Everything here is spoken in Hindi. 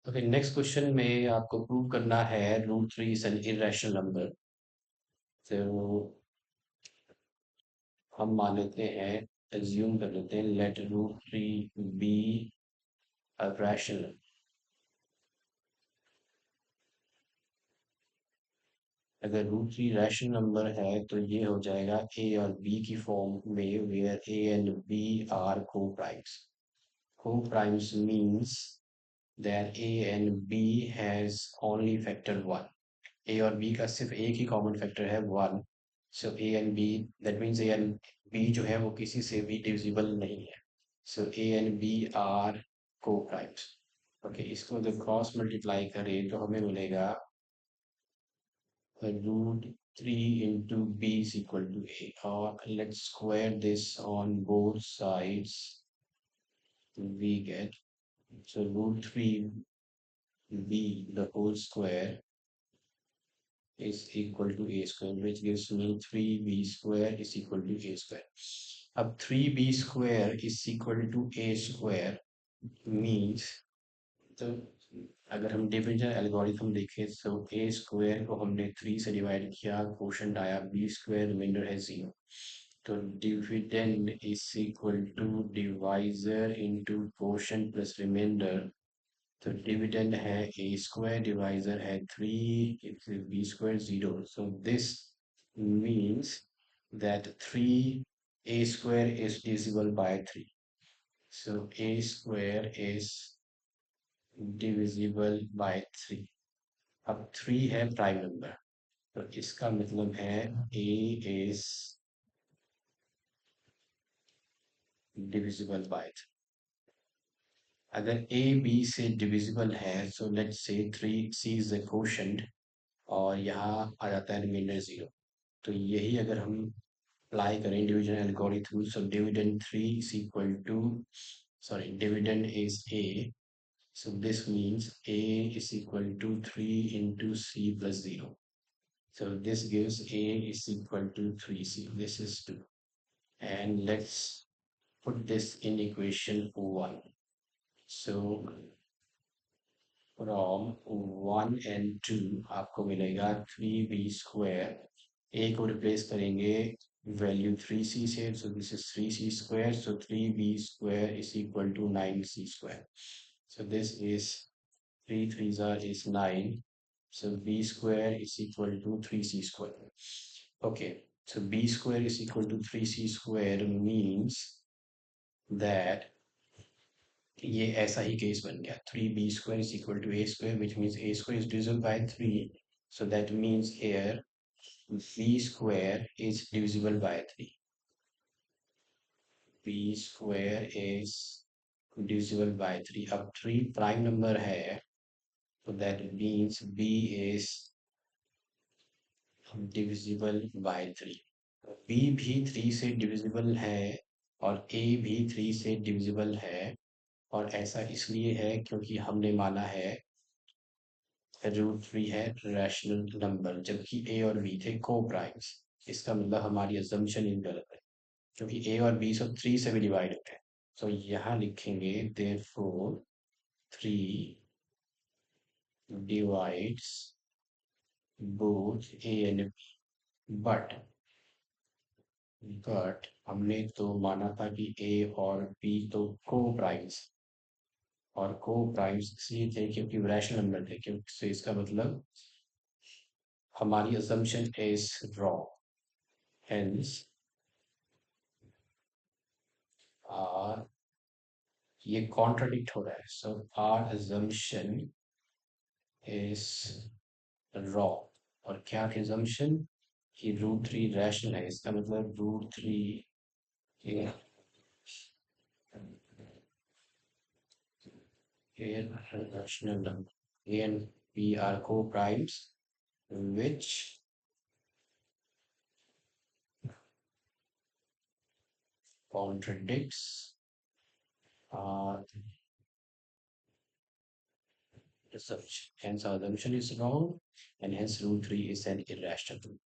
ओके, नेक्स्ट क्वेश्चन में आपको प्रूव करना है root three is an irrational number. तो हम मान लेते हैं, एज्यूम कर लेते हैं, let root three be a rational. अगर रूट थ्री रैशनल नंबर है तो ये हो जाएगा ए और बी की फॉर्म में, where A and B are coprimes. Coprimes means that A and B has only factor one. A और बी का सिर्फ एक ही कॉमन फैक्टर है one. So A and B, that means A and B जो है वो किसी से भी डिविजिबल नहीं है। So A and B are coprimes. Okay, इसको जब क्रॉस मल्टीप्लाई करें तो हमें मिलेगा root three into B is equal to a, और let's square this on both sides. We get, so root 3b the whole square is equal to a square, which gives me 3b square is equal to a square. अब 3b square is equal to a square means, तो अगर हम डिविजन एल्गोरिथम देखें तो ए स्क्वायर को हमने 3 से डिवाइड किया, क्वोशंट आया बी स्क्वायर, रिमाइंडर है 0। तो dividend is equal to divisor into quotient plus remainder. तो डिविडेंड है ए स्क्वायर, डिवाइजर है 3, b square 0। So this means that 3a square is divisible by 3. So a square is divisible by 3। अब 3 है प्राइम नंबर, तो इसका मतलब है a is divisible by 3। अगर a b से divisible है, so let's say 3c is the quotient, और यहाँ आ जाता है रिमाइंडर 0। तो यही अगर हम अप्लाई करें division algorithm, so dividend 3 is equal to, sorry, dividend is a, so this means a is equal to 3 into c plus 0. So this gives a is equal to 3c. This is 2. And let's put this in equation 1. So from 1 and 2 आपको मिलेगा 3b square। a को रिप्लेस करेंगे वैल्यू 3c से, so this is 3c square, so 3b square is equal to 9c square। So this is 3 3s is 9, so b square is equal to 3c square। Okay, so b square is equal to 3c square means that ये ऐसा ही केस बन गया, 3b square is equal to a square, which means a square is divisible by 3। So that means here b square is divisible by 3। b square is divisible by 3। अब 3 प्राइम नंबर है, so that means b is divisible by 3। b भी 3 से divisible है और a भी 3 से divisible है, और ऐसा इसलिए है क्योंकि हमने माना है रूट थ्री है रैशनल नंबर, जबकि ए और बी थे को प्राइम्स। इसका मतलब हमारी अजम्पशन इन गलत है, क्योंकि ए और बी सब 3 से भी डिवाइड होते हैं। तो यहाँ लिखेंगे therefore 3 divides both a and b. But हमने तो माना था कि ए और बी तो को प्राइम्स, और को प्राइम्स इसलिए थे क्योंकि रैशनल नंबर थे, क्योंकि so इसका मतलब हमारी assumption is wrong, hence ये कॉन्ट्रडिक्ट हो रहा है, so our assumption is wrong। और क्या assumption कि रूट थ्री रैशनल है, इसका मतलब root three rational number, a and b are co-primes which contradicts our assumption, hence our assumption is wrong, and hence root 3 is an irrational.